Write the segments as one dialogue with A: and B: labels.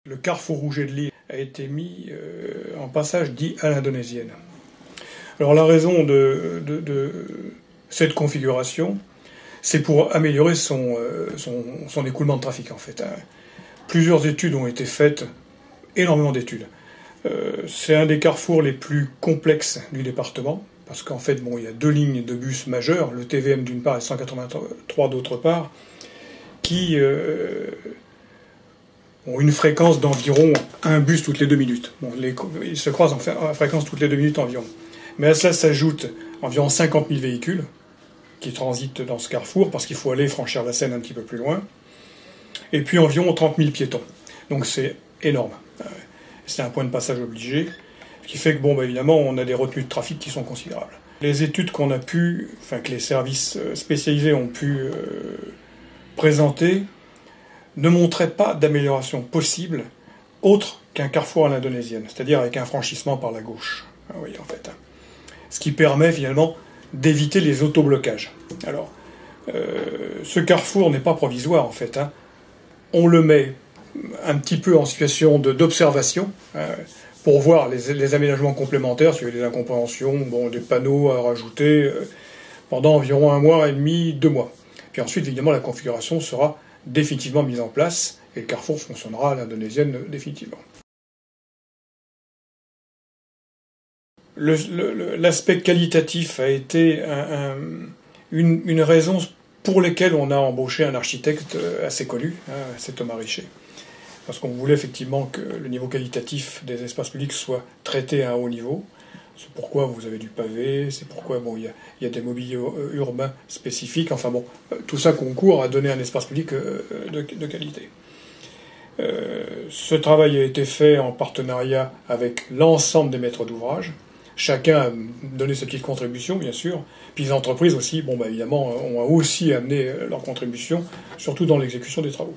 A: Le carrefour Rouget de Lille a été mis en passage dit à l'indonésienne. Alors la raison de cette configuration, c'est pour améliorer son écoulement de trafic en fait. Plusieurs études ont été faites, énormément d'études. C'est un des carrefours les plus complexes du département, parce qu'en fait, il y a deux lignes de bus majeures, le TVM d'une part et 183 d'autre part, qui ont une fréquence d'environ un bus toutes les 2 minutes. Ils se croisent en fréquence toutes les 2 minutes environ. Mais à cela s'ajoutent environ 50 000 véhicules qui transitent dans ce carrefour, parce qu'il faut aller franchir la Seine un petit peu plus loin. Et puis environ 30 000 piétons. Donc c'est énorme. C'est un point de passage obligé, ce qui fait que, évidemment, on a des retenues de trafic qui sont considérables. Les études que les services spécialisés ont pu présenter, ne montraient pas d'amélioration possible autre qu'un carrefour à l'indonésienne, c'est-à-dire avec un franchissement par la gauche. Oui, en fait. Ce qui permet finalement d'éviter les autoblocages. Alors, ce carrefour n'est pas provisoire en fait. On le met un petit peu en situation d'observation pour voir les aménagements complémentaires, s'il y a des incompréhensions, des panneaux à rajouter pendant environ 1 mois et demi, 2 mois. Puis ensuite, évidemment, la configuration sera définitivement mise en place et le carrefour fonctionnera à l'indonésienne définitivement. L'aspect qualitatif a été une raison pour laquelle on a embauché un architecte assez connu, c'est Thomas Richet. Parce qu'on voulait effectivement que le niveau qualitatif des espaces publics soit traité à un haut niveau. C'est pourquoi vous avez du pavé, c'est pourquoi il y a des mobiliers urbains spécifiques. Tout ça concourt à donner un espace public de qualité. Ce travail a été fait en partenariat avec l'ensemble des maîtres d'ouvrage. Chacun a donné sa petite contribution, bien sûr. Puis les entreprises aussi, évidemment, ont aussi amené leur contribution, surtout dans l'exécution des travaux.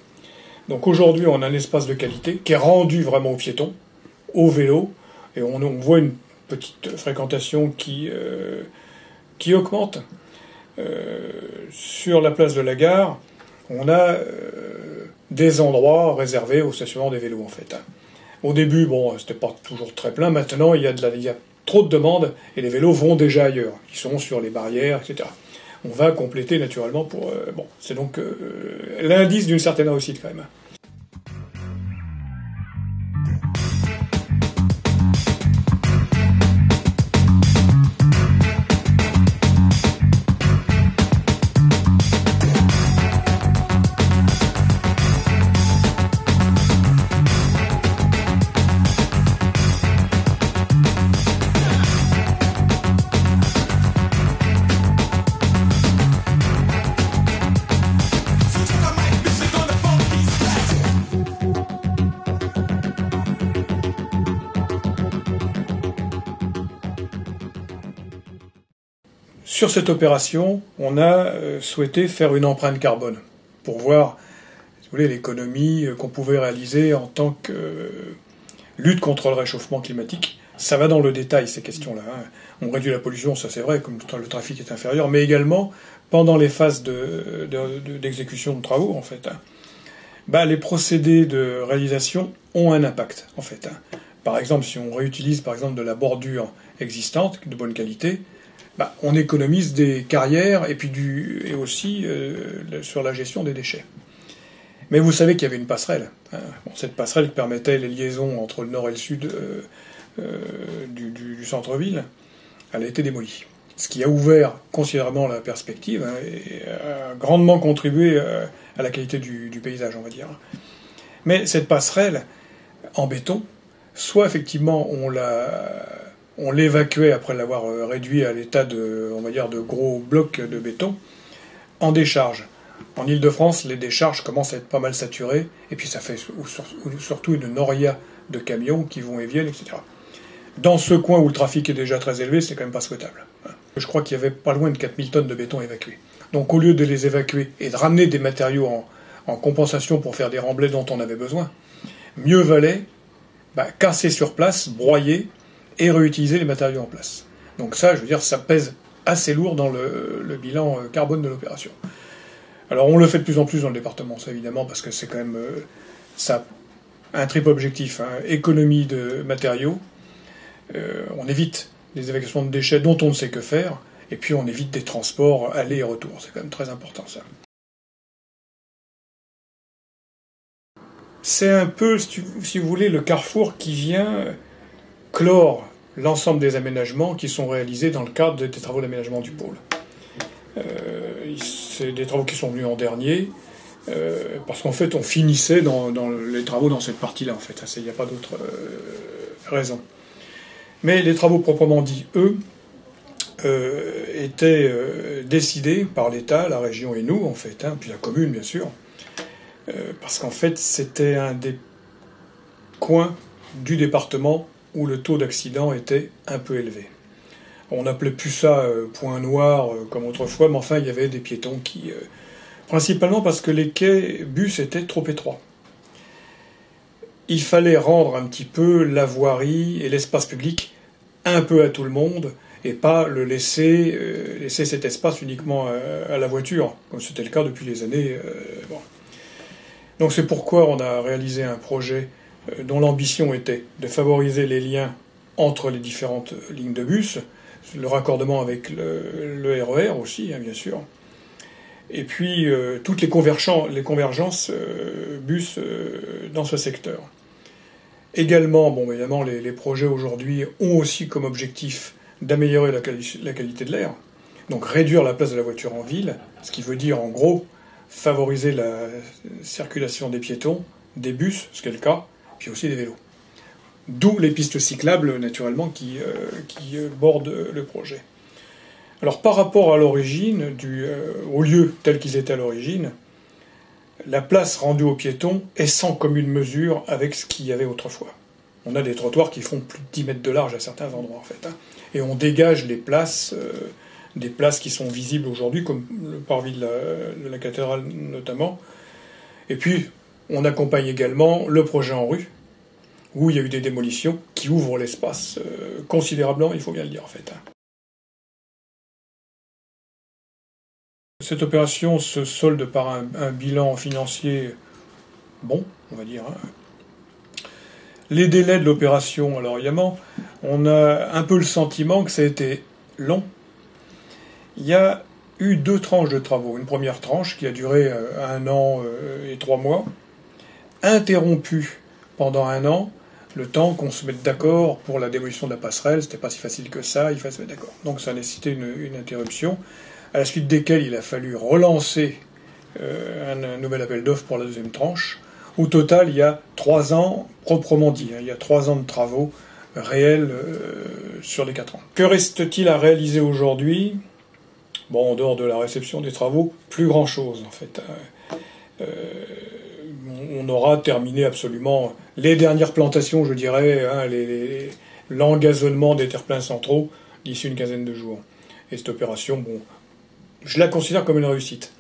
A: Donc aujourd'hui, on a un espace de qualité qui est rendu vraiment aux piétons, aux vélos, et on voit une petite fréquentation qui augmente. Sur la place de la gare, on a des endroits réservés au stationnement des vélos, en fait. Au début, c'était pas toujours très plein. Maintenant, il y a trop de demandes et les vélos vont déjà ailleurs. Ils sont sur les barrières, etc. On va compléter naturellement pour... c'est donc l'indice d'une certaine réussite, quand même. Sur cette opération, on a souhaité faire une empreinte carbone pour voir, si vous voulez, l'économie qu'on pouvait réaliser en tant que lutte contre le réchauffement climatique. Ça va dans le détail, ces questions-là. On réduit la pollution, ça c'est vrai, comme le trafic est inférieur, mais également pendant les phases d'exécution de travaux, en fait. Les procédés de réalisation ont un impact, en fait. Par exemple, si on réutilise par exemple de la bordure existante, de bonne qualité, on économise des carrières et aussi sur la gestion des déchets. Mais vous savez qu'il y avait une passerelle. Cette passerelle permettait les liaisons entre le nord et le sud du centre-ville. Elle a été démolie. Ce qui a ouvert considérablement la perspective et a grandement contribué à la qualité du paysage, on va dire. Mais cette passerelle en béton, soit effectivement on l'évacuait après l'avoir réduit à l'état de, on va dire, de gros blocs de béton, en décharge. En Île-de-France, les décharges commencent à être pas mal saturées, et puis ça fait surtout une noria de camions qui vont et viennent, etc. Dans ce coin où le trafic est déjà très élevé, c'est quand même pas souhaitable. Je crois qu'il y avait pas loin de 4000 tonnes de béton évacuées. Donc au lieu de les évacuer et de ramener des matériaux en compensation pour faire des remblais dont on avait besoin, mieux valait casser sur place, broyer et réutiliser les matériaux en place. Donc ça, je veux dire, ça pèse assez lourd dans le bilan carbone de l'opération. Alors on le fait de plus en plus dans le département, ça évidemment, parce que c'est quand même ça un triple objectif, économie de matériaux, on évite les évacuations de déchets dont on ne sait que faire, et puis on évite des transports aller et retour, c'est quand même très important ça. C'est un peu, si vous voulez, le carrefour qui vient clore l'ensemble des aménagements qui sont réalisés dans le cadre des travaux d'aménagement du pôle. C'est des travaux qui sont venus en dernier, parce qu'en fait on finissait dans les travaux dans cette partie-là, en fait. Il n'y a pas d'autre raison. Mais les travaux proprement dits, eux, étaient décidés par l'État, la région et nous, en fait, puis la commune, bien sûr, parce qu'en fait c'était un des coins du département où le taux d'accident était un peu élevé. On n'appelait plus ça point noir comme autrefois, mais enfin il y avait des piétons qui... principalement parce que les quais bus étaient trop étroits. Il fallait rendre un petit peu la voirie et l'espace public un peu à tout le monde, et pas le laisser cet espace uniquement à la voiture, comme c'était le cas depuis les années... Bon. Donc c'est pourquoi on a réalisé un projet dont l'ambition était de favoriser les liens entre les différentes lignes de bus, le raccordement avec le RER aussi, bien sûr, et puis toutes les convergences bus dans ce secteur. Également, bon, évidemment, les projets aujourd'hui ont aussi comme objectif d'améliorer la qualité de l'air, donc réduire la place de la voiture en ville, ce qui veut dire en gros favoriser la circulation des piétons, des bus, ce qui est le cas, puis aussi des vélos. D'où les pistes cyclables, naturellement, qui bordent le projet. Alors, par rapport à l'origine, au lieu tel qu'ils étaient à l'origine, la place rendue aux piétons est sans commune mesure avec ce qu'il y avait autrefois. On a des trottoirs qui font plus de 10 mètres de large à certains endroits, en fait. Et on dégage les places, des places qui sont visibles aujourd'hui, comme le parvis de la cathédrale notamment. Et puis, on accompagne également le projet en rue, où il y a eu des démolitions qui ouvrent l'espace considérablement, il faut bien le dire en fait. Cette opération se solde par un bilan financier bon, on va dire. Les délais de l'opération, alors évidemment, on a un peu le sentiment que ça a été long. Il y a eu 2 tranches de travaux. Une première tranche qui a duré 1 an et 3 mois, interrompue pendant 1 an, le temps qu'on se mette d'accord pour la démolition de la passerelle. C'était pas si facile que ça, il fallait se mettre d'accord. Donc ça a nécessité une interruption, à la suite desquelles il a fallu relancer un nouvel appel d'offres pour la deuxième tranche. Au total, il y a 3 ans, proprement dit, il y a 3 ans de travaux réels sur les 4 ans. Que reste-t-il à réaliser aujourd'hui ? Bon, en dehors de la réception des travaux, plus grand-chose, en fait. On aura terminé absolument les dernières plantations, je dirais, l'engazonnement des terre-pleins centraux d'ici une quinzaine de jours. Et cette opération, bon, je la considère comme une réussite.